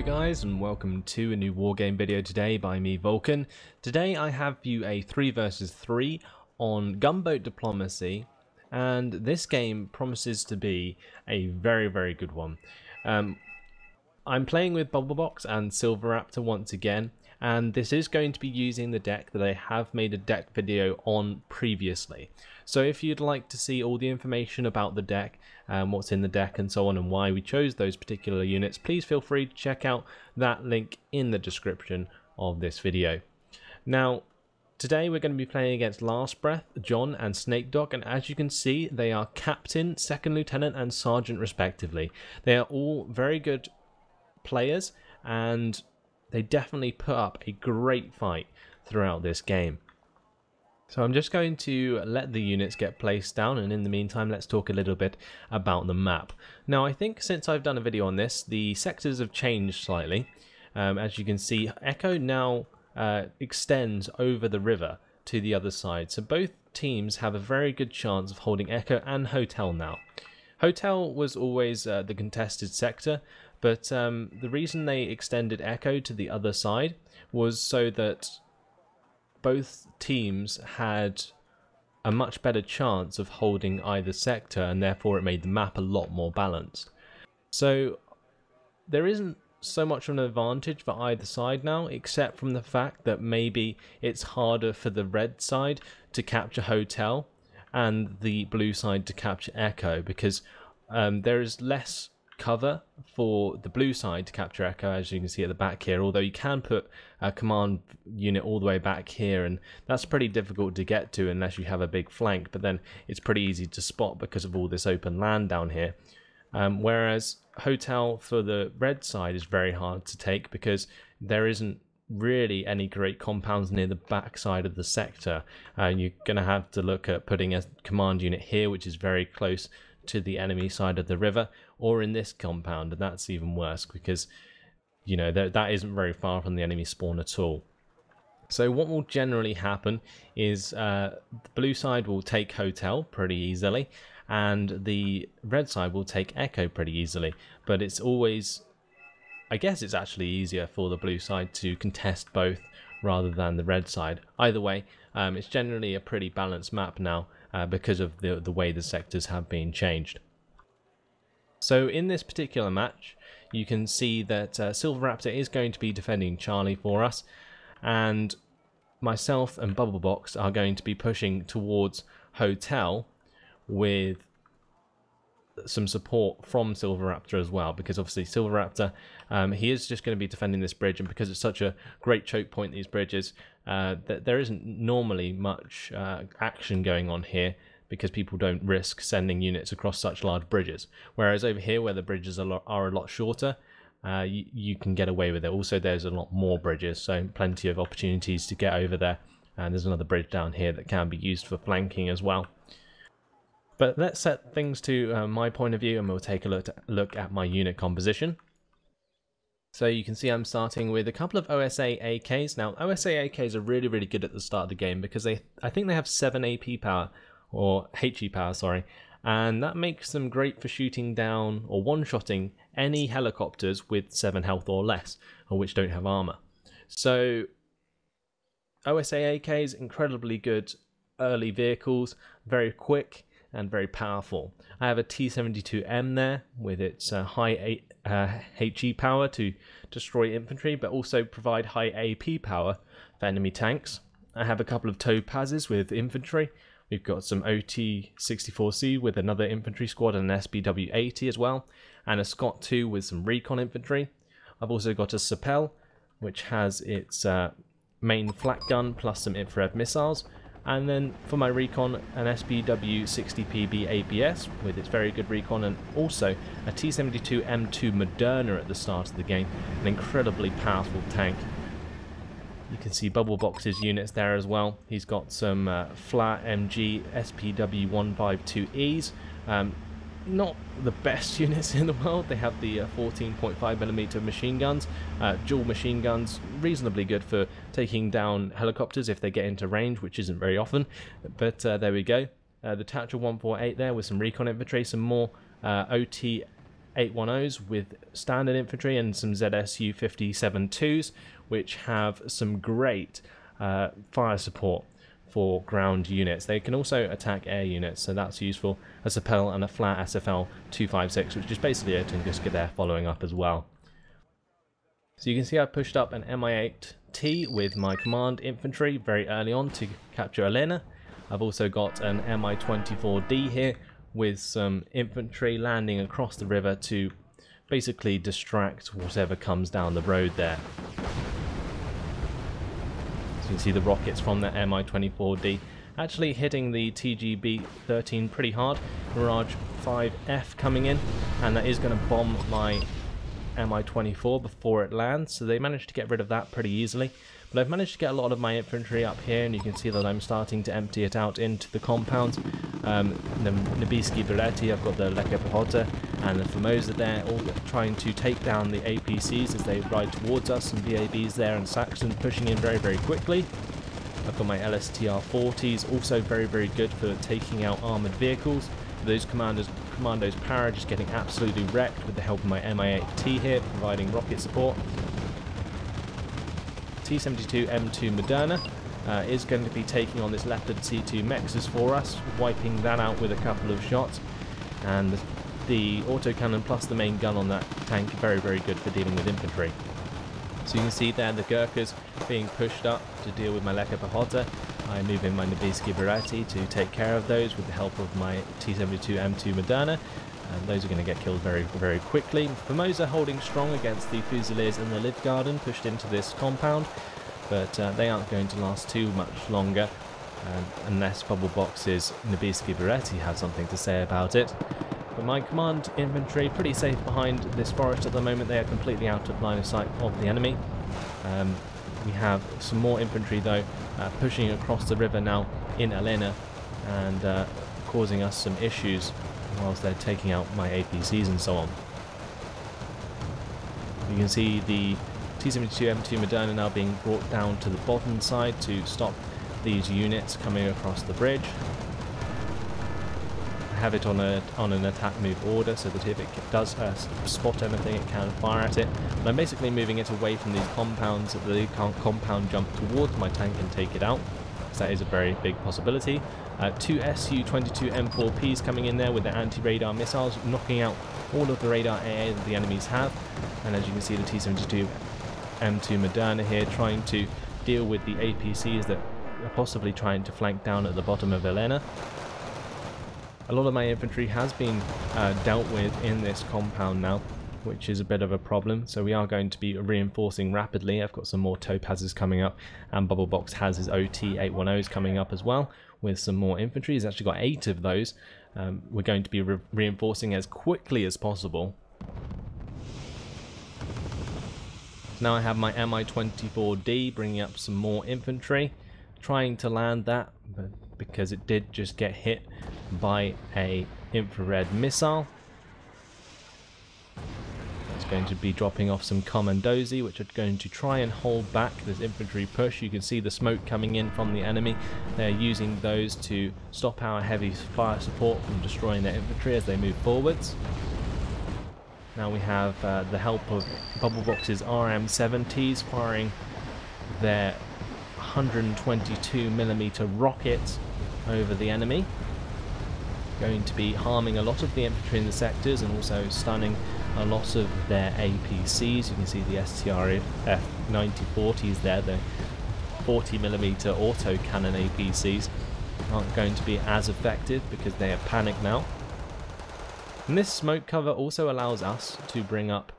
guys, and welcome to a new Wargame video today by me, Vulcan. Today I have you a 3 versus 3 on Gunboat Diplomacy, and this game promises to be a very good one. I'm playing with Bubblebox and Silver Raptor once again, and this is going to be using the deck that I have made a deck video on previously. So if you'd like to see all the information about the deck, what's in the deck and so on, and why we chose those particular units, please feel free to check out that link in the description of this video. Now, today we're going to be playing against Last Breath, John and Snake Dog, and as you can see, they are Captain, Second Lieutenant and Sergeant respectively. They are all very good players, and they definitely put up a great fight throughout this game. So I'm just going to let the units get placed down, and in the meantime let's talk a little bit about the map. Now I think since I've done a video on this, the sectors have changed slightly. As you can see, Echo now extends over the river to the other side, so both teams have a very good chance of holding Echo and Hotel now. Hotel was always the contested sector, but the reason they extended Echo to the other side was so that both teams had a much better chance of holding either sector, and therefore it made the map a lot more balanced. So there isn't so much of an advantage for either side now, except from the fact that maybe it's harder for the red side to capture Hotel and the blue side to capture Echo, because there is less cover for the blue side to capture Echo, as you can see at the back here, although you can put a command unit all the way back here, and that's pretty difficult to get to unless you have a big flank, but then it's pretty easy to spot because of all this open land down here. Whereas Hotel for the red side is very hard to take because there isn't really any great compounds near the back side of the sector. You're going to have to look at putting a command unit here, which is very close to the enemy side of the river, or in this compound, and that's even worse because, you know, that isn't very far from the enemy spawn at all. So what will generally happen is the blue side will take Hotel pretty easily, and the red side will take Echo pretty easily, but it's always, I guess it's actually easier for the blue side to contest both rather than the red side. Either way, it's generally a pretty balanced map now because of the way the sectors have been changed. So in this particular match, you can see that Silver Raptor is going to be defending Charlie for us, and myself and Bubblebox are going to be pushing towards Hotel with some support from Silver Raptor as well, because obviously Silver Raptor, he is just going to be defending this bridge, and because it's such a great choke point, these bridges, that there isn't normally much action going on here because people don't risk sending units across such large bridges. Whereas over here, where the bridges are a lot shorter, you can get away with it. Also, there's a lot more bridges, so plenty of opportunities to get over there. And there's another bridge down here that can be used for flanking as well. But let's set things to my point of view, and we'll take a look at my unit composition. So you can see I'm starting with a couple of OSA AKs. Now, OSA AKs are really good at the start of the game because I think they have 7 AP power, or HE power, sorry, and that makes them great for shooting down or one-shotting any helicopters with 7 health or less, or which don't have armor. So OSA AKs, incredibly good early vehicles, very quick and very powerful. I have a T-72M there with its high HE power to destroy infantry, but also provide high AP power for enemy tanks. I have a couple of Topazes with infantry. We've got some OT-64C with another infantry squad and an SPW-80 as well, and a Scott 2 with some recon infantry. I've also got a Sapel, which has its main flak gun plus some infrared missiles. And then for my recon, an SPW-60PB ABS with its very good recon, and also a T-72M2 Moderna at the start of the game, an incredibly powerful tank. You can see Bubblebox's units there as well. He's got some flat MG SPW-152Es. Not the best units in the world. They have the 14.5mm machine guns, dual machine guns, reasonably good for taking down helicopters if they get into range, which isn't very often, but there we go. The Tatcha 148 there with some recon infantry, some more OT 810s with standard infantry and some ZSU 57-2s, which have some great fire support for ground units. They can also attack air units, so that's useful. A Sapel and a flat SFL 256, which is basically a Tunguska there following up as well. So you can see I pushed up an Mi-8T with my command infantry very early on to capture Elena. I've also got an Mi-24D here with some infantry landing across the river to basically distract whatever comes down the road there. So you can see the rockets from that Mi-24D actually hitting the TGB-13 pretty hard. Mirage 5F coming in, and that is going to bomb my Mi-24 before it lands, so they managed to get rid of that pretty easily. But I've managed to get a lot of my infantry up here, and you can see that I'm starting to empty it out into the compounds. The Nibiski Bereti, I've got the Leka Pehota and the Formosa there, all trying to take down the APCs as they ride towards us, and VABs there and Saxon pushing in very, very quickly. I've got my LSTR-40s, also very, very good for taking out armoured vehicles. Those commandos para just getting absolutely wrecked with the help of my Mi-8T here, providing rocket support. T-72 M2 Moderna is going to be taking on this Leopard C2 Mexus for us, wiping that out with a couple of shots. And the autocannon plus the main gun on that tank very, very good for dealing with infantry. So you can see there the Gurkhas being pushed up to deal with my Leka Pehota. I move in my Nibiski Bereti to take care of those with the help of my T-72 M2 Moderna. And those are going to get killed very, very quickly. Formosa holding strong against the Fusiliers and the Liv Garden pushed into this compound, but they aren't going to last too much longer unless Bubble Box's Nibiski Bereti have something to say about it. But my command infantry pretty safe behind this forest at the moment. They are completely out of line of sight of the enemy. We have some more infantry though pushing across the river now in Elena and causing us some issues whilst they're taking out my APCs and so on. You can see the T-72 M2 Moderna now being brought down to the bottom side to stop these units coming across the bridge. I have it on an attack move order so that if it does spot anything it can fire at it. But I'm basically moving it away from these compounds so that they can't compound jump towards my tank and take it out, because that is a very big possibility. Two Su-22 M4Ps coming in there with their anti-radar missiles, knocking out all of the radar AA that the enemies have. And as you can see, the T-72 M2 Moderna here trying to deal with the APCs that are possibly trying to flank down at the bottom of Elena. A lot of my infantry has been dealt with in this compound now, which is a bit of a problem, so we are going to be reinforcing rapidly. I've got some more Topazes coming up, and Bubble Box has his OT-810s coming up as well, with some more infantry. He's actually got 8 of those. We're going to be reinforcing as quickly as possible. Now I have my Mi-24D bringing up some more infantry, trying to land that, but because it did just get hit by a infrared missile. It's going to be dropping off some Commandozi, which are going to try and hold back this infantry push. You can see the smoke coming in from the enemy. They're using those to stop our heavy fire support from destroying their infantry as they move forwards. Now we have the help of Bubble Box's RM70s firing their 122mm rockets over the enemy. Going to be harming a lot of the infantry in the sectors and also stunning a lot of their APCs. You can see the STRF 9040s there, the 40mm autocannon APCs aren't going to be as effective because they are panicked now. And this smoke cover also allows us to bring up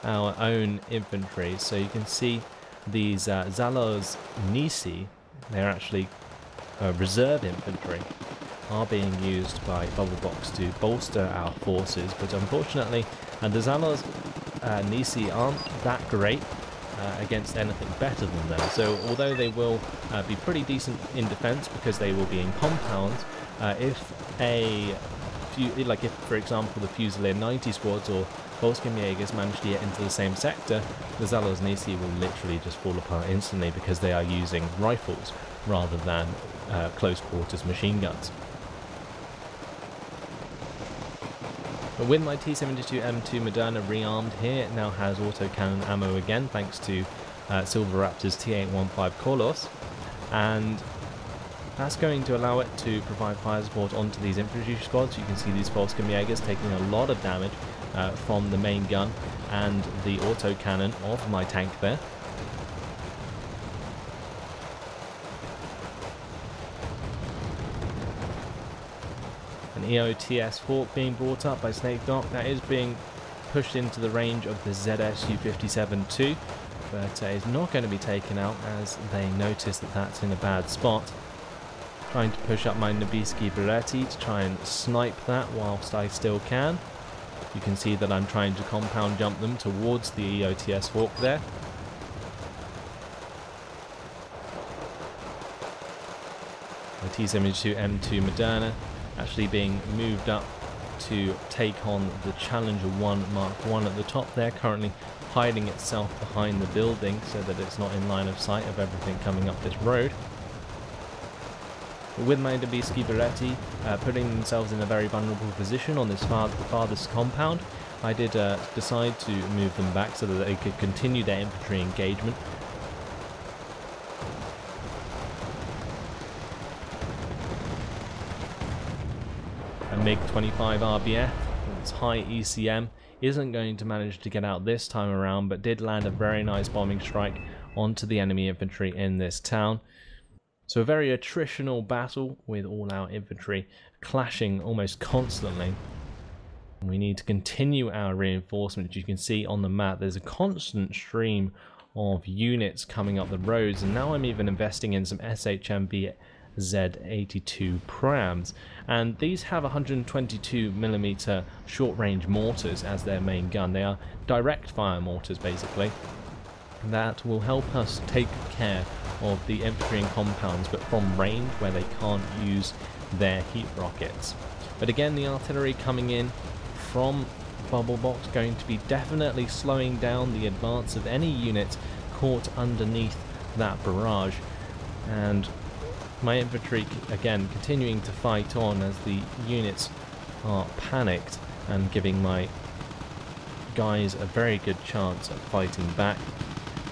our own infantry. So you can see these Zaloz Nisi, they're actually reserve infantry, are being used by Bubble Box to bolster our forces, but unfortunately the Zaloz Nisi aren't that great against anything better than them. So although they will be pretty decent in defense because they will be in compounds, if for example the Fusilier 90 squads or Volskim Jaegers manage to get into the same sector, the Zaloz Nisi will literally just fall apart instantly because they are using rifles rather than close quarters machine guns. But with my T-72M2 Moderna rearmed here, it now has autocannon ammo again, thanks to Silver Raptor's T-815 Kolos, and that's going to allow it to provide fire support onto these infantry squads. You can see these Volkskamjägers taking a lot of damage from the main gun and the autocannon of my tank there. An EOTS Hawk being brought up by Snake Dock. That is being pushed into the range of the ZSU-57-2, but is not going to be taken out as they notice that that's in a bad spot. Trying to push up my Nobiski Beretti to try and snipe that whilst I still can. You can see that I'm trying to compound jump them towards the EOTS Hawk there. The T-72M2 Moderna actually being moved up to take on the Challenger 1 Mark 1 at the top there, currently hiding itself behind the building so that it's not in line of sight of everything coming up this road. But with my Nobiski Beretti putting themselves in a very vulnerable position on this farthest compound, I did decide to move them back so that they could continue their infantry engagement. A MiG-25 RBF with its high ECM isn't going to manage to get out this time around, but did land a very nice bombing strike onto the enemy infantry in this town. So a very attritional battle with all our infantry clashing almost constantly. We need to continue our reinforcement. As you can see on the map, there's a constant stream of units coming up the roads, and now I'm even investing in some SHMB Z82 prams, and these have 122mm short-range mortars as their main gun. They are direct fire mortars basically. That will help us take care of the infantry and compounds, but from range where they can't use their heat rockets. But again, the artillery coming in from Bubble Box going to be definitely slowing down the advance of any unit caught underneath that barrage, and my infantry again continuing to fight on as the units are panicked and giving my guys a very good chance at fighting back.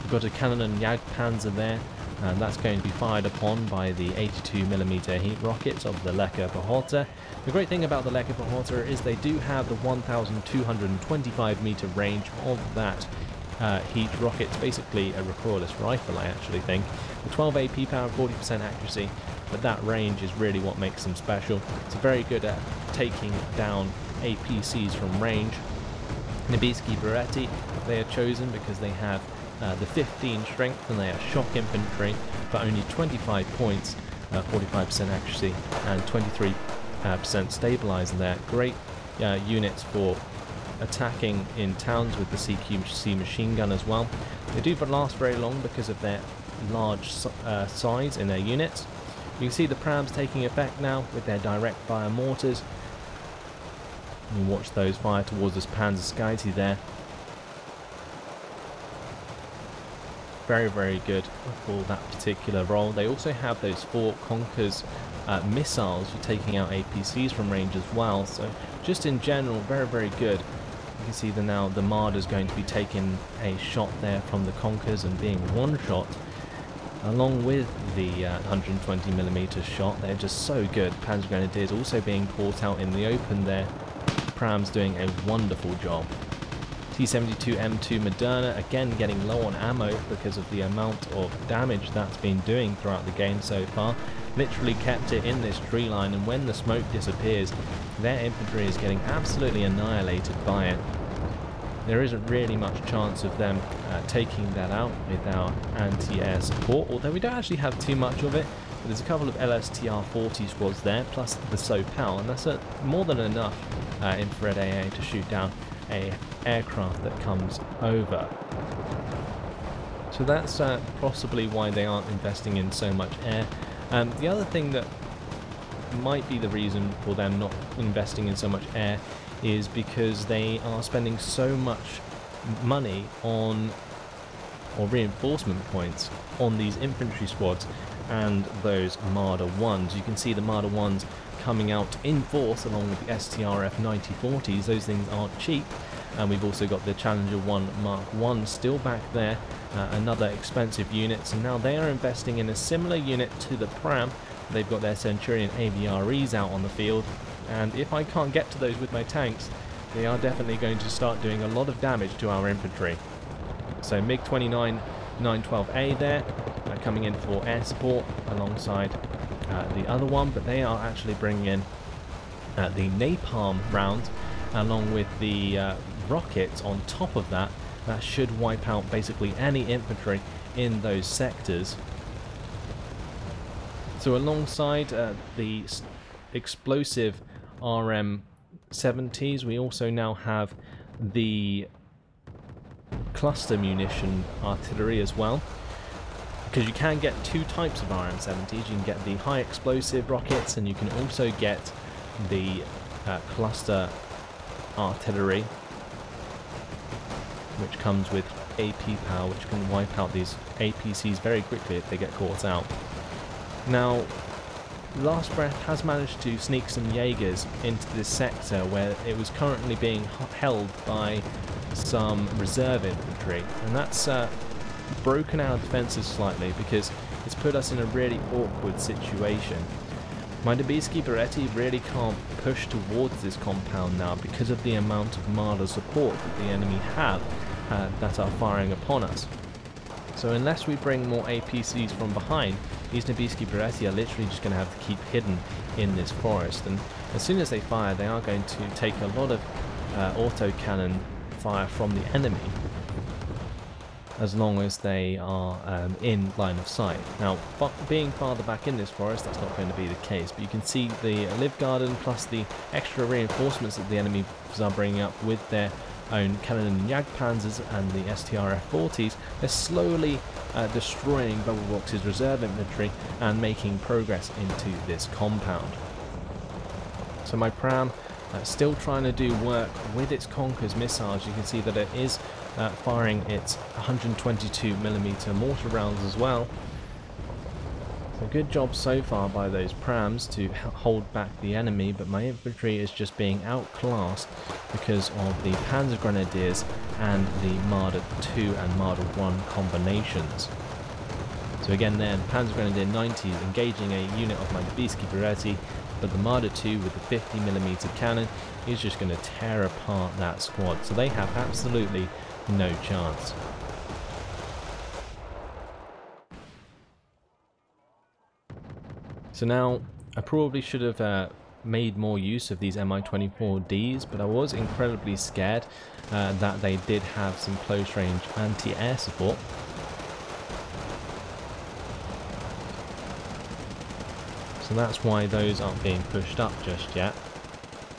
We've got a cannon and Jagdpanzer there, and that's going to be fired upon by the 82mm heat rockets of the Lecker Pehorter. The great thing about the Lecker Pehorter is they do have the 1225-meter range of that heat rocket. It's basically a recoilless rifle, I actually think. The 12 AP power, 40% accuracy, but that range is really what makes them special. It's very good at taking down APCs from range. Nobiski Beretti, they are chosen because they have the 15 strength and they are shock infantry for only 25 points, 45% accuracy and 23% stabilizer there. Great units for attacking in towns with the CQC machine gun as well. They do not last very long because of their large size in their units. You can see the prams taking effect now with their direct fire mortars. You watch those fire towards this Panzer Skyty there. Very, very good for that particular role. They also have those 4 Konkers missiles for taking out APCs from range as well. So just in general, very, very good. You can see that now the Marder's going to be taking a shot there from the Konkers and being one-shot. Along with the 120mm shot, they're just so good. Panzer Grenadiers also being caught out in the open there. Prams doing a wonderful job. T-72M2 Moderna again getting low on ammo because of the amount of damage that's been doing throughout the game so far. Literally kept it in this tree line, and when the smoke disappears, their infantry is getting absolutely annihilated by it. There isn't really much chance of them taking that out with our anti-air support, although we don't actually have too much of it. But there's a couple of LSTR-40 squads there, plus the SOPAL, and that's more than enough infrared AA to shoot down a aircraft that comes over. So that's possibly why they aren't investing in so much air. The other thing that might be the reason for them not investing in so much air is because they are spending so much money on, or reinforcement points on, these infantry squads, and those Marder 1s. You can see the Marder 1s coming out in force along with the STRF 9040s. Those things aren't cheap. And we've also got the Challenger 1 Mark 1 still back there, another expensive unit. So now they are investing in a similar unit to the Pram. They've got their Centurion AVREs out on the field, and if I can't get to those with my tanks, they are definitely going to start doing a lot of damage to our infantry. So MiG-29 912A there, coming in for air support alongside the other one, but they are actually bringing in the napalm rounds along with the rockets on top of that. That should wipe out basically any infantry in those sectors. So alongside the explosive RM70s, we also now have the cluster munition artillery as well, because you can get two types of RM70s. You can get the high explosive rockets, and you can also get the cluster artillery, which comes with AP power, which can wipe out these APCs very quickly if they get caught out. Now, Last Breath has managed to sneak some Jaegers into this sector where it was currently being held by some reserve infantry, and that's broken our defences slightly because it's put us in a really awkward situation. My Dubisky Beretti really can't push towards this compound now because of the amount of Marder support that the enemy have that are firing upon us. So unless we bring more APCs from behind, these Dubisky Beretti are literally just going to have to keep hidden in this forest, and as soon as they fire, they are going to take a lot of autocannon fire from the enemy as long as they are in line of sight. Now, being farther back in this forest, that's not going to be the case, but you can see the Live Garden plus the extra reinforcements that the enemies are bringing up with their own cannon and Jagdpanzers and the STRF-40s. They're slowly destroying Bubblebox's reserve infantry and making progress into this compound. So my Pram still trying to do work with its Conkers missiles. You can see that it is firing its 122mm mortar rounds as well. So good job so far by those Prams to hold back the enemy, but my infantry is just being outclassed because of the Panzer Grenadiers and the Marder 2 and Marder 1 combinations. So again there, the Panzer Grenadier 90 is engaging a unit of my Dubisky Beretti, but the Marder 2 with the 50mm cannon is just going to tear apart that squad. So they have absolutely no chance. So now, I probably should have made more use of these Mi-24Ds, but I was incredibly scared that they did have some close range anti-air support. So that's why those aren't being pushed up just yet.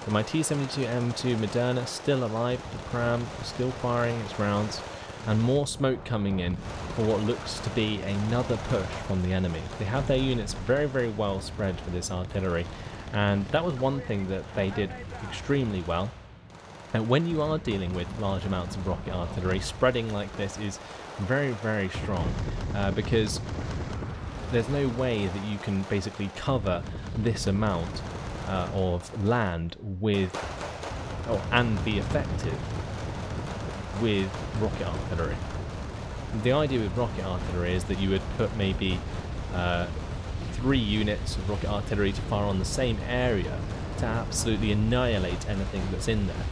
But my T-72M2 Moderna still alive, the Pram still firing its rounds, and more smoke coming in for what looks to be another push from the enemy. They have their units very, very well spread for this artillery, and that was one thing that they did extremely well. And when you are dealing with large amounts of rocket artillery, spreading like this is very, very strong, because there's no way that you can basically cover this amount of land with, and be effective with rocket artillery. The idea with rocket artillery is that you would put maybe 3 units of rocket artillery to fire on the same area to absolutely annihilate anything that's in there.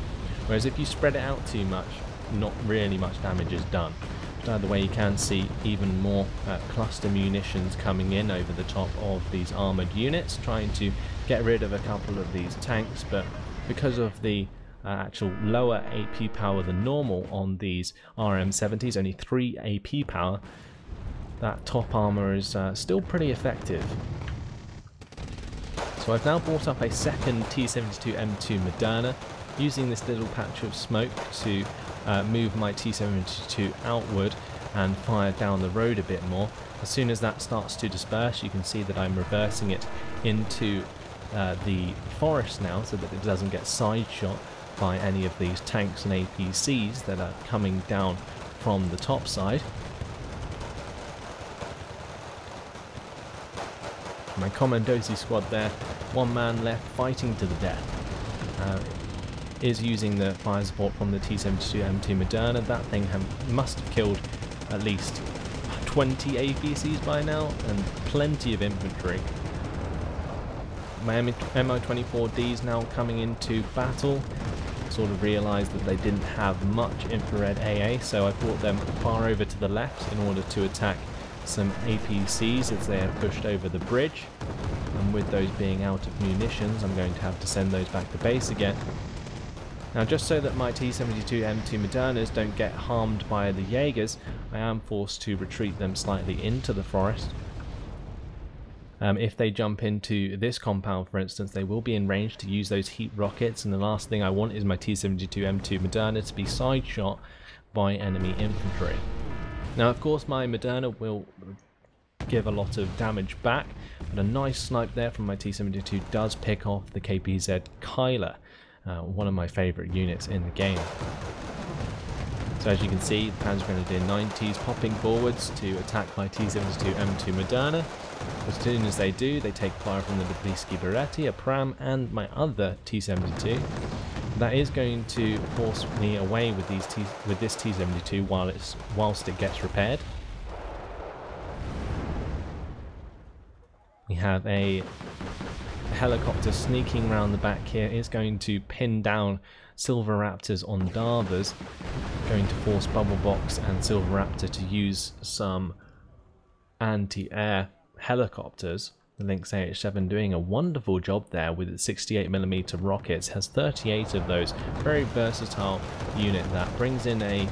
Whereas if you spread it out too much, not really much damage is done. But either way, you can see even more cluster munitions coming in over the top of these armoured units, trying to get rid of a couple of these tanks, but because of the actual lower AP power than normal on these RM70s, only 3 AP power, that top armor is still pretty effective. So I've now brought up a second T-72M2 Moderna, using this little patch of smoke to move my T-72 outward and fire down the road a bit more. As soon as that starts to disperse, you can see that I'm reversing it into the forest now so that it doesn't get side shot by any of these tanks and APCs that are coming down from the top side. My Commandosi squad there, one man left fighting to the death, is using the fire support from the T-72 M2 Moderna. That thing must have killed at least 20 APCs by now, and plenty of infantry. My MO-24Ds now coming into battle. Sort of realised that they didn't have much infrared AA, so I brought them far over to the left in order to attack some APCs as they are pushed over the bridge. And with those being out of munitions, I'm going to have to send those back to base again. Now, just so that my T-72 M2 Modernas don't get harmed by the Jaegers, I am forced to retreat them slightly into the forest. If they jump into this compound, for instance, they will be in range to use those heat rockets, and the last thing I want is my T-72 M2 Moderna to be side shot by enemy infantry. Now, of course, my Moderna will give a lot of damage back, but a nice snipe there from my T-72 does pick off the KPZ Kyler, one of my favourite units in the game. So as you can see, the Panzer Grenadier 90s popping forwards to attack my T-72 M2 Moderna. As soon as they do, they take fire from the Lubisky Beretti, a Pram, and my other T-72. That is going to force me away with this T-72 whilst it gets repaired. We have a helicopter sneaking around the back here. It's going to pin down Silver Raptors on Davas, going to force Bubble Box and Silver Raptor to use some anti-air helicopters. The Lynx AH-7 doing a wonderful job there with its 68mm rockets, has 38 of those. Very versatile unit that brings in a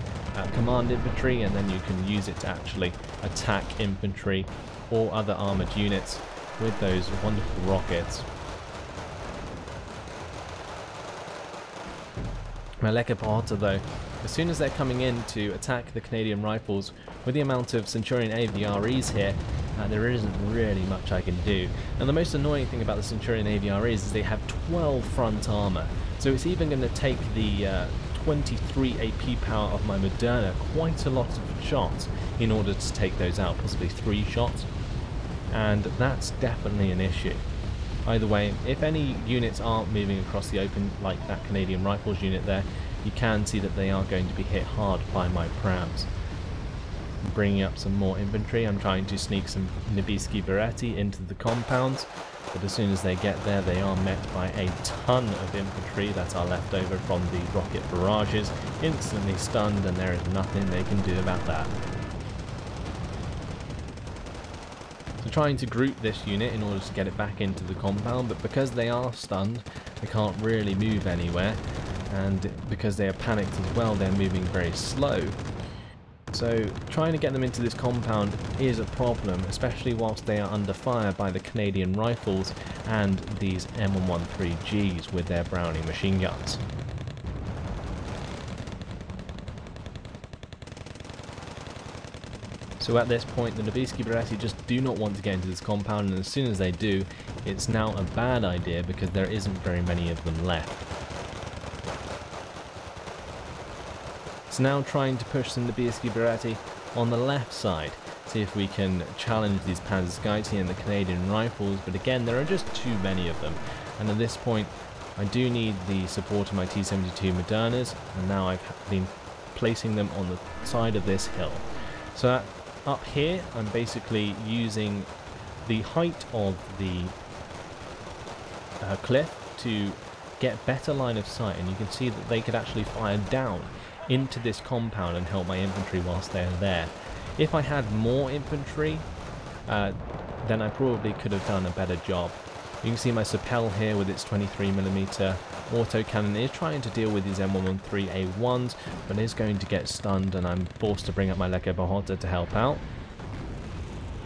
command infantry, and then you can use it to actually attack infantry or other armoured units with those wonderful rockets. My Lekka Pahota though, as soon as they're coming in to attack the Canadian Rifles, with the amount of Centurion AVREs here, there isn't really much I can do. And the most annoying thing about the Centurion AVREs is they have 12 front armour, so it's even going to take the 23 AP power of my Moderna quite a lot of shots in order to take those out, possibly 3 shots, and that's definitely an issue. Either way, if any units aren't moving across the open like that Canadian Rifles unit there, you can see that they are going to be hit hard by my prams. I'm bringing up some more infantry. I'm trying to sneak some Lubisky Beretti into the compounds, but as soon as they get there, they are met by a ton of infantry that are left over from the rocket barrages, instantly stunned, and there is nothing they can do about that. So trying to group this unit in order to get it back into the compound, but because they are stunned, they can't really move anywhere, and because they are panicked as well, they're moving very slow. So trying to get them into this compound is a problem, especially whilst they are under fire by the Canadian Rifles and these M113Gs with their Browning machine guns. So at this point, the Lubisky Beretti just do not want to get into this compound, and as soon as they do, it's now a bad idea because there isn't very many of them left. So now trying to push some Lubisky Beretti on the left side, see if we can challenge these Panzerskaiti and the Canadian Rifles, but again, there are just too many of them, and at this point, I do need the support of my T-72 Modernas, and now I've been placing them on the side of this hill. So up here, I'm basically using the height of the cliff to get better line of sight, and you can see that they could actually fire down into this compound and help my infantry whilst they're there. If I had more infantry, then I probably could have done a better job. You can see my Sapel here with its 23mm autocannon is trying to deal with these M113A1s, but is going to get stunned, and I'm forced to bring up my Lekka Pahota to help out.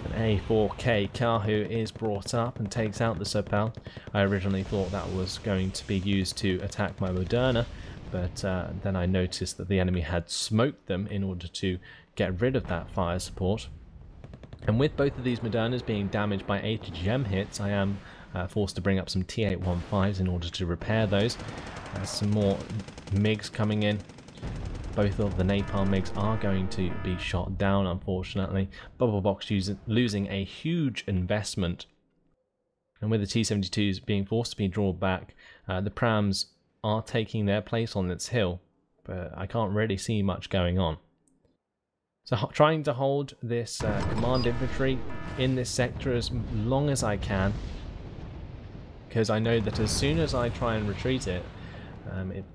An A4K Kahu is brought up and takes out the Sapel. I originally thought that was going to be used to attack my Moderna, but then I noticed that the enemy had smoked them in order to get rid of that fire support. And with both of these Modernas being damaged by ATGM hits, I am forced to bring up some T815s in order to repair those. Some more MiGs coming in. Both of the Napalm MiGs are going to be shot down, unfortunately. Bubble Box losing a huge investment And with the T-72s being forced to be drawn back, the prams are taking their place on this hill, but I can't really see much going on. So trying to hold this command infantry in this sector as long as I can, because I know that as soon as I try and retreat it, it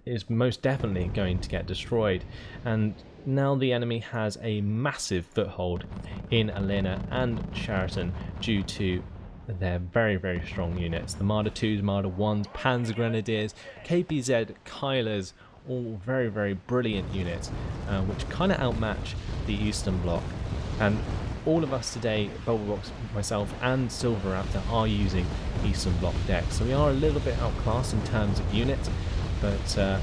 is most definitely going to get destroyed. And now the enemy has a massive foothold in Alina and Sheraton due to their very, very strong units. The Marder 2s, Marder 1s, Panzer Grenadiers, KPZ, Kylers, all very, very brilliant units, which kind of outmatch the Eastern Bloc. And all of us today, Bubblebox, myself and Silver Raptor, are using Eastern Bloc decks. So we are a little bit outclassed in terms of units, but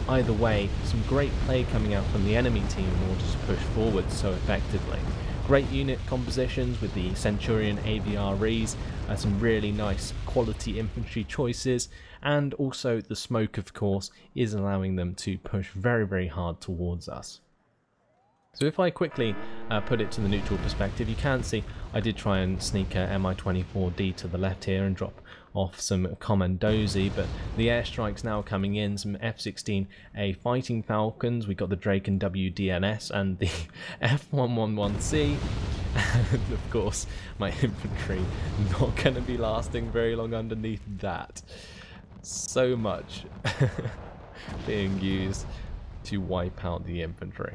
either way, some great play coming out from the enemy team in order to push forward so effectively. Great unit compositions with the Centurion AVREs, some really nice quality infantry choices, and also the smoke, of course, is allowing them to push very, very hard towards us. So if I quickly put it to the neutral perspective, you can see I did try and sneak a Mi-24D to the left here and drop off some Commandozi, but the airstrike's now coming in, some F-16A Fighting Falcons, we got the Drake and WDNS and the F-111C, and of course my infantry not going to be lasting very long underneath that. So much being used to wipe out the infantry.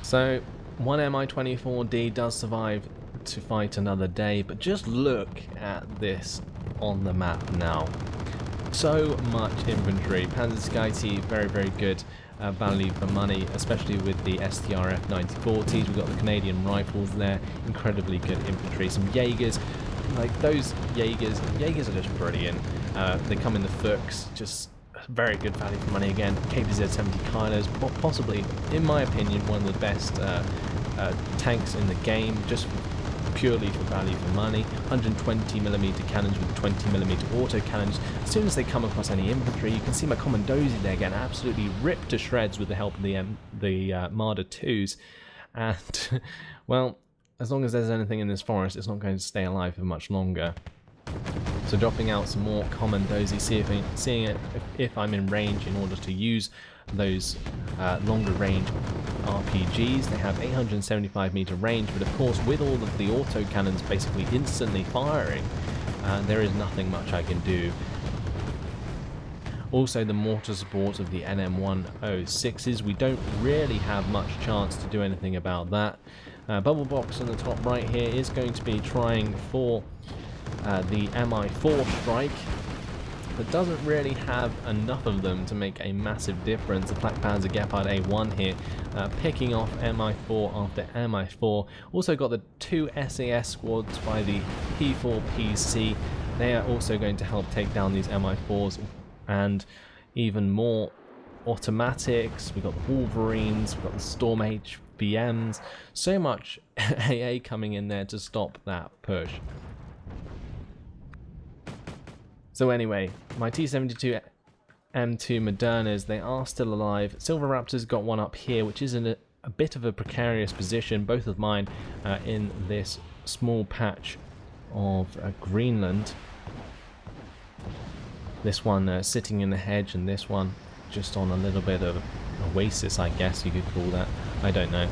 So one Mi-24D does survive to fight another day, but just look at this on the map now. So much infantry. Panzer Skyty, very, very good value for money, especially with the STRF 9040s. We've got the Canadian rifles there, incredibly good infantry. Some Jaegers, like those Jaegers are just brilliant. They come in the Fuchs, just very good value for money again. KPZ-70 Kylers, possibly, in my opinion, one of the best tanks in the game, just purely for value for money. 120mm cannons with 20mm auto cannons. As soon as they come across any infantry, you can see my Commandozi there getting absolutely ripped to shreds with the help of the Marder 2s. And, well, as long as there's anything in this forest, it's not going to stay alive for much longer. So dropping out some more Commandozi, seeing if I'm in range in order to use those longer range RPGs. They have 875 meter range, but of course with all of the auto cannons basically instantly firing, there is nothing much I can do. Also the mortar support of the NM106s, we don't really have much chance to do anything about that. Bubblebox on the top right here is going to be trying for the Mi-4 strike, but doesn't really have enough of them to make a massive difference. The Flak Panzer Gepard A1 here, picking off Mi-4 after Mi-4. Also got the two SAS squads by the P4PC. They are also going to help take down these Mi-4s, and even more automatics. We've got the Wolverines, we've got the Storm HVMs, so much AA coming in there to stop that push. So anyway, my T-72 M2 Modernas, they are still alive. Silver Raptor's got one up here, which is in a bit of a precarious position, both of mine in this small patch of Greenland. This one sitting in the hedge, and this one just on a little bit of oasis, I guess you could call that. I don't know.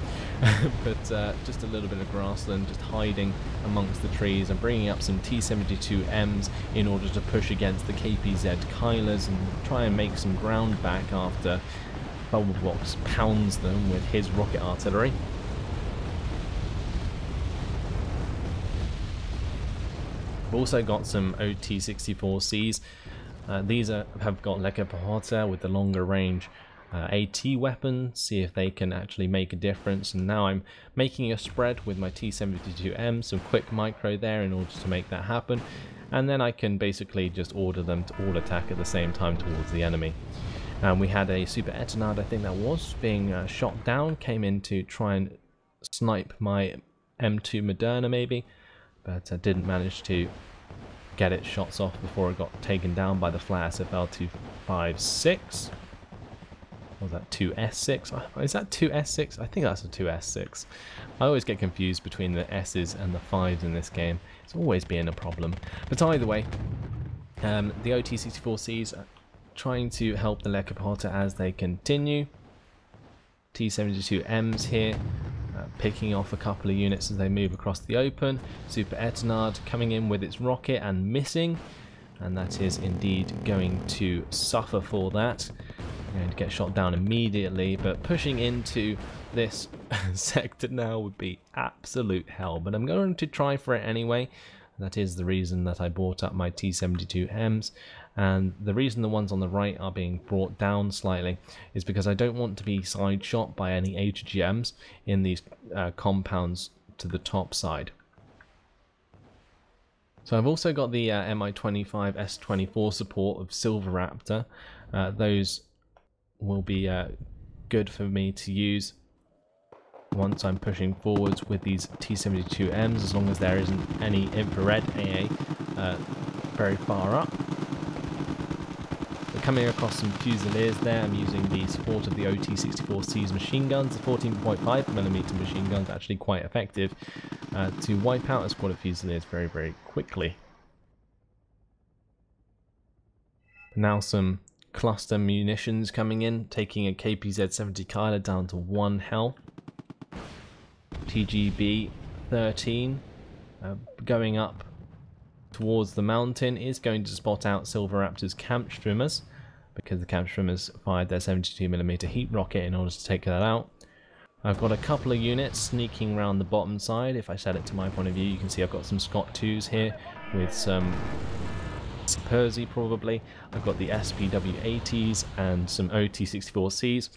But just a little bit of grassland, just hiding amongst the trees and bringing up some T-72Ms in order to push against the KPZ Kylers and try and make some ground back after Bubblebox pounds them with his rocket artillery. We've also got some OT-64Cs. These have got Lekkerpahotter with the longer range AT weapon, see if they can actually make a difference. And now I'm making a spread with my T-72M, some quick micro there in order to make that happen, and then I can basically just order them to all attack at the same time towards the enemy. We had a Super Etenard, I think that was, being shot down, came in to try and snipe my M2 Moderna maybe, but didn't manage to get its shots off before it got taken down by the flat SFL 256. Was that 2S6? Is that 2S6? I think that's a 2S6. I always get confused between the S's and the 5s in this game. It's always been a problem. But either way, the OT-64Cs are trying to help the Lekkerpotter as they continue. T-72Ms here, picking off a couple of units as they move across the open. Super Etenard coming in with its rocket and missing, and that is indeed going to suffer for that. Going to get shot down immediately, but pushing into this sector now would be absolute hell, but I'm going to try for it anyway. That is the reason that I brought up my T-72Ms, and the reason the ones on the right are being brought down slightly is because I don't want to be side shot by any ATGMs in these compounds to the top side. So I've also got the Mi-25 S24 support of Silver Raptor. Those will be good for me to use once I'm pushing forwards with these T-72Ms, as long as there isn't any infrared AA very far up. We're coming across some Fusiliers there. I'm using the support of the OT-64C's machine guns. The 14.5mm machine guns are actually quite effective to wipe out a squad of Fusiliers very, very quickly. Now some cluster munitions coming in, taking a KPZ-70 Kyler down to 1 health. TGB 13 going up towards the mountain is going to spot out Silver Raptor's Kampfstrimmers, because the Kampfstrimmers fired their 72mm heat rocket in order to take that out. I've got a couple of units sneaking around the bottom side. If I set it to my point of view, you can see I've got some Scott 2s here with some Percy probably. I've got the SPW-80s and some OT-64Cs,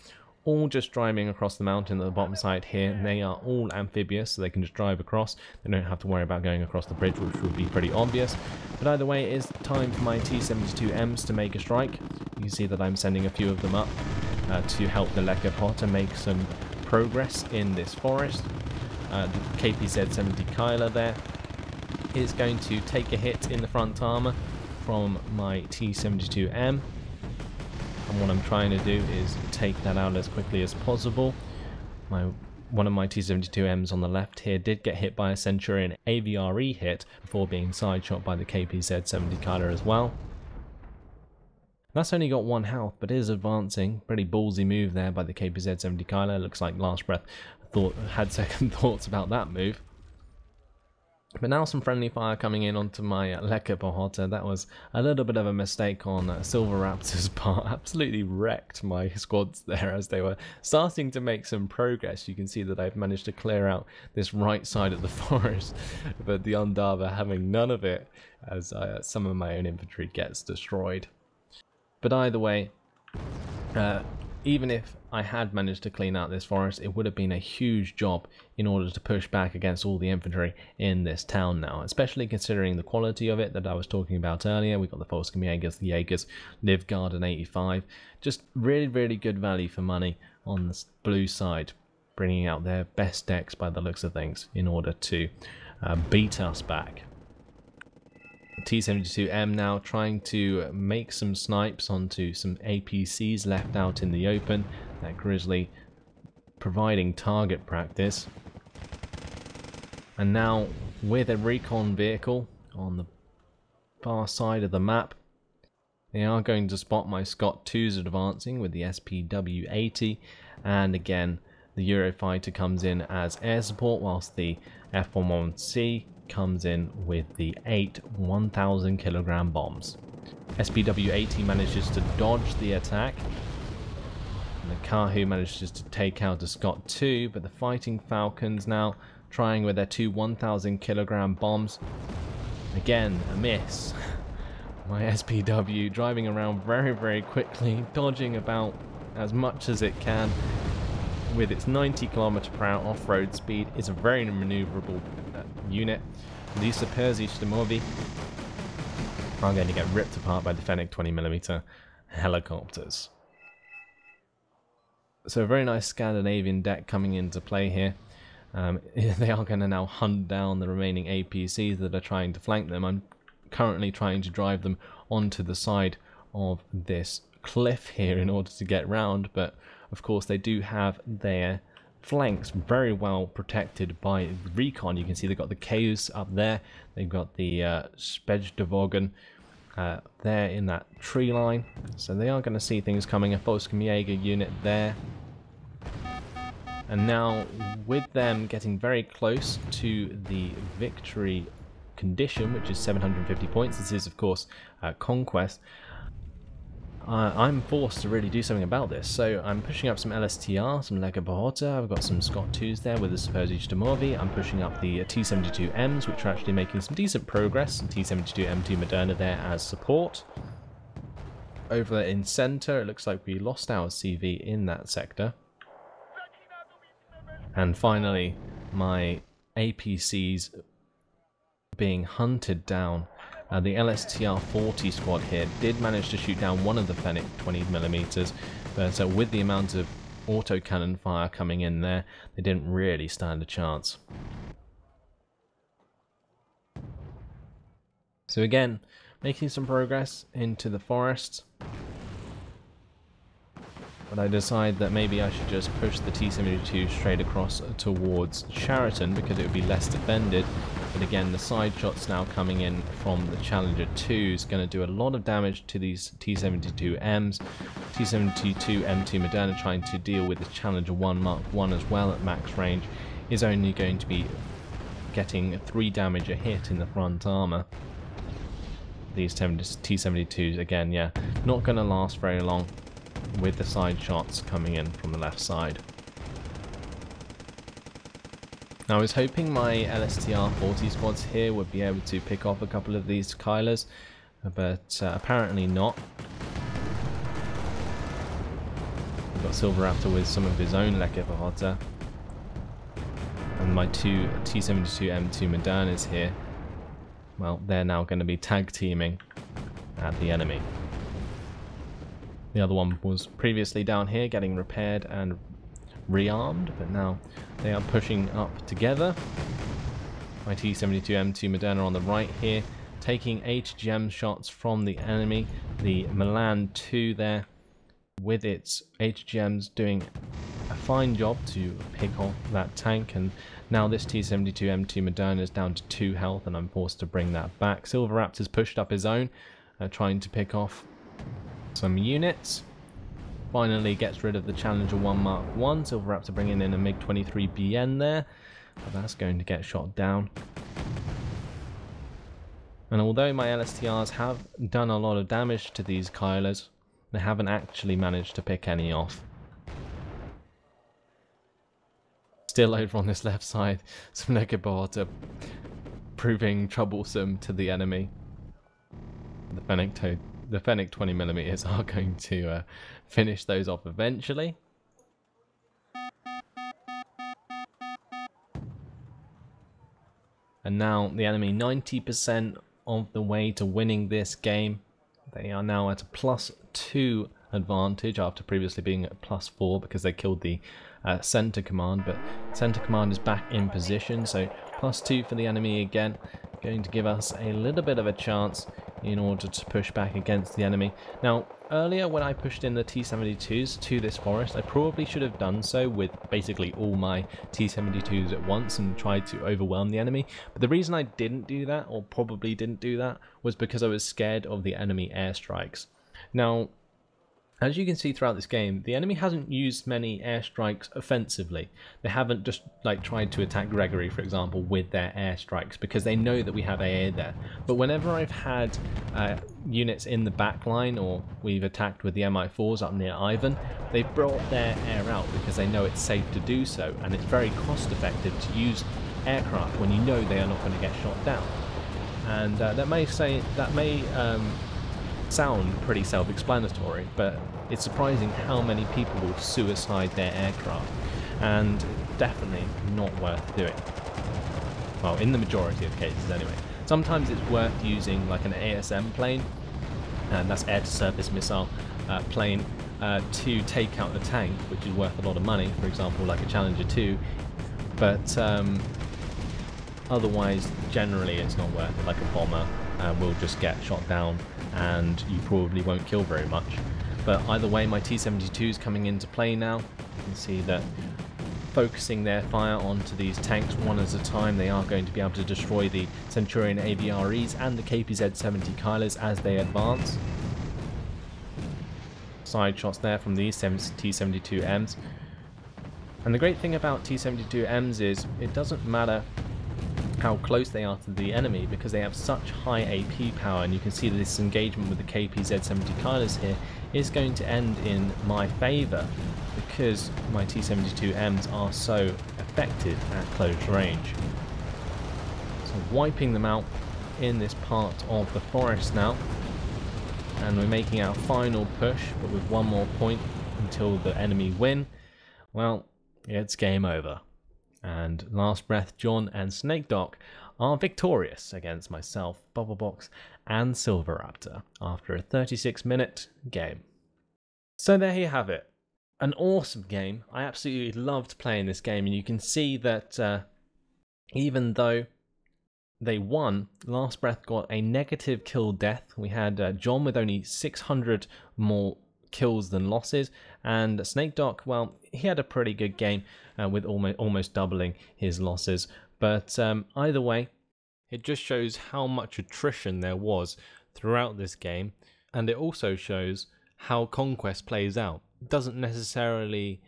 all just driving across the mountain at the bottom side here. And they are all amphibious, so they can just drive across. They don't have to worry about going across the bridge, which would be pretty obvious. But either way, it is time for my T-72Ms to make a strike. You can see that I'm sending a few of them up to help the Lekkerpotter make some progress in this forest. The KPZ-70 Kyler there is going to take a hit in the front armor from my T-72M. And what I'm trying to do is take that out as quickly as possible. One of my T-72Ms on the left here did get hit by a Centurion AVRE hit before being side shot by the KPZ-70 Kyler as well. That's only got 1 health, but it is advancing. Pretty ballsy move there by the KPZ-70 Kyler. Looks like Last Breath had second thoughts about that move. But now some friendly fire coming in onto my Lekkerpotter. That was a little bit of a mistake on Silver Raptor's part. Absolutely wrecked my squads there as they were starting to make some progress. You can see that I've managed to clear out this right side of the forest, but the Undava having none of it as some of my own infantry gets destroyed. But either way, even if I had managed to clean out this forest, it would have been a huge job in order to push back against all the infantry in this town now, especially considering the quality of it that I was talking about earlier. We've got the fullscreen the Jaegers, Livgarden 85, just really, really good value for money on the blue side, bringing out their best decks by the looks of things in order to beat us back. T-72M now trying to make some snipes onto some APCs left out in the open. That Grizzly providing target practice. And now with a recon vehicle on the far side of the map, they are going to spot my Scott 2s advancing with the SPW-80, and again the Eurofighter comes in as air support, whilst the F-11C comes in with the 8 1,000 kilogram bombs. SPW-80 manages to dodge the attack, and the Kahu manages to take out a Scott 2, but the Fighting Falcons now trying with their 2 1,000 kilogram bombs. Again, a miss. My SPW driving around very, very quickly, dodging about as much as it can. With its 90 km/h off-road speed, it's a very maneuverable unit. These Percy Shtomovi are going to get ripped apart by the Fennec 20mm helicopters. So a very nice Scandinavian deck coming into play here. They are going to now hunt down the remaining APCs that are trying to flank them. I'm currently trying to drive them onto the side of this cliff here in order to get round, but of course they do have their flanks very well protected by recon. You can see they've got the Chaos up there, they've got the Spejdavogen there in that tree line, so they are going to see things coming. A Volkskamjäger unit there, and now with them getting very close to the victory condition, which is 750 points, this is of course conquest, I'm forced to really do something about this. So I'm pushing up some LSTR, some Lega Bahota, I've got some Scott 2s there with the Supposed Stamovi, I'm pushing up the T-72Ms, which are actually making some decent progress, and T-72M2 Moderna there as support. Over in centre, it looks like we lost our CV in that sector. And finally, my APCs being hunted down. The LSTR-40 squad here did manage to shoot down one of the Fennec 20mm, but with the amount of autocannon fire coming in there, they didn't really stand a chance. So again, making some progress into the forest, but I decide that maybe I should just push the T-72 straight across towards Chariton because it would be less defended. But again, the side shots now coming in from the Challenger 2 is going to do a lot of damage to these T-72Ms. T-72 M2 Moderna trying to deal with the Challenger 1 Mark 1 as well at max range is only going to be getting 3 damage a hit in the front armor. These T-72s, again, yeah, not going to last very long with the side shots coming in from the left side. Now, I was hoping my LSTR-40 squads here would be able to pick off a couple of these Kylers, but apparently not. We've got Silver Raptor with some of his own Lega Bahota, and my 2 T-72 M2 Modernas here, well, they're now going to be tag teaming at the enemy. The other one was previously down here getting repaired and rearmed, but now they are pushing up together. My T-72 M2 Moderna on the right here, taking HGM shots from the enemy. The Milan 2 there with its HGMs doing a fine job to pick off that tank, and now this T-72 M2 Moderna is down to 2 health and I'm forced to bring that back. Silver Raptor's pushed up his own, trying to pick off some units. Finally gets rid of the Challenger 1 Mark 1. Silver Raptor bringing in a MiG-23BN there, but that's going to get shot down. And although my LSTRs have done a lot of damage to these Kylers, they haven't actually managed to pick any off. Still over on this left side, some Lega Bahota proving troublesome to the enemy. The Fennec 20mm are going to finish those off eventually. And now the enemy 90% of the way to winning this game. They are now at a +2 advantage after previously being at +4 because they killed the center command, but center command is back in position, so +2 for the enemy again, going to give us a little bit of a chance in order to push back against the enemy. Now, earlier when I pushed in the T-72s to this forest, I probably should have done so with basically all my T-72s at once and tried to overwhelm the enemy. But the reason I didn't do that, or probably didn't do that, was because I was scared of the enemy airstrikes. Now, as you can see throughout this game, the enemy hasn't used many airstrikes offensively. They haven't just like tried to attack Gregory, for example, with their airstrikes because they know that we have AA there. But whenever I've had units in the back line, or we've attacked with the Mi-4s up near Ivan, they've brought their air out because they know it's safe to do so, and it's very cost effective to use aircraft when you know they are not going to get shot down. And that may sound pretty self-explanatory, but it's surprising how many people will suicide their aircraft, and definitely not worth doing. Well, in the majority of cases anyway. Sometimes it's worth using like an ASM plane, and that's air-to-surface missile plane, to take out the tank, which is worth a lot of money, for example like a Challenger 2, but otherwise generally it's not worth it. Like a bomber will just get shot down and you probably won't kill very much. But either way, my T-72 is coming into play now. You can see that focusing their fire onto these tanks one at a time, they are going to be able to destroy the Centurion AVREs and the KPZ-70 Kylers as they advance. Side shots there from these T-72Ms. And the great thing about T-72Ms is it doesn't matter how close they are to the enemy because they have such high AP power, and you can see that this engagement with the KPZ-70 Kylers here is going to end in my favour because my T-72Ms are so effective at close range. So wiping them out in this part of the forest now, and we're making our final push, but with one more point until the enemy win. Well, it's game over. And Last Breath John and Snake Doc are victorious against myself, Bubblebox, and Silver Raptor after a 36-minute game. So there you have it. An awesome game. I absolutely loved playing this game, and you can see that even though they won, Last Breath got a negative kill death. We had John with only 600 more kills than losses, and Snake Doc, well, he had a pretty good game with almost doubling his losses. But either way, it just shows how much attrition there was throughout this game, and it also shows how Conquest plays out. It doesn't necessarily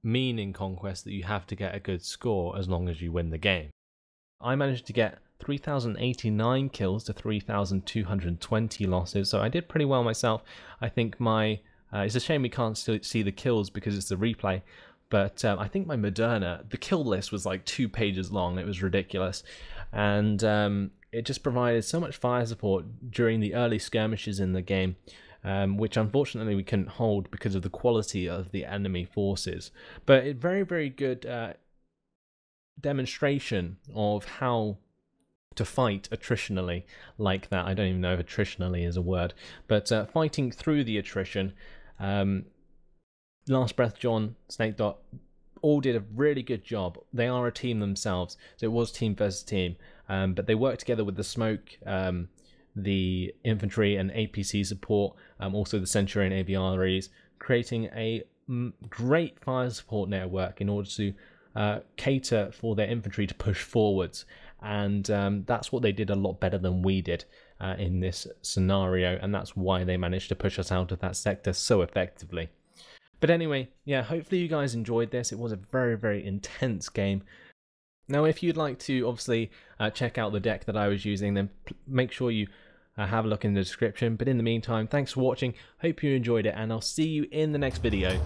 mean in Conquest that you have to get a good score as long as you win the game. I managed to get 3,089 kills to 3,220 losses, so I did pretty well myself. I think my it's a shame we can't still see the kills because it's the replay, but I think my Moderna, the kill list was like 2 pages long. It was ridiculous, and it just provided so much fire support during the early skirmishes in the game, which unfortunately we couldn't hold because of the quality of the enemy forces. But a very, very good demonstration of how to fight attritionally like that. I don't even know if attritionally is a word, but fighting through the attrition. Last Breath John, Snake Dot all did a really good job. They are a team themselves, so it was team versus team, but they worked together with the smoke, the infantry and APC support, also the Centurion AVREs, creating a great fire support network in order to cater for their infantry to push forwards. And that's what they did a lot better than we did in this scenario, and that's why they managed to push us out of that sector so effectively. But anyway, yeah, hopefully you guys enjoyed this. It was a very, very intense game. Now, if you'd like to obviously check out the deck that I was using, then make sure you have a look in the description. But in the meantime, thanks for watching. Hope you enjoyed it, and I'll see you in the next video.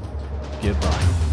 Goodbye.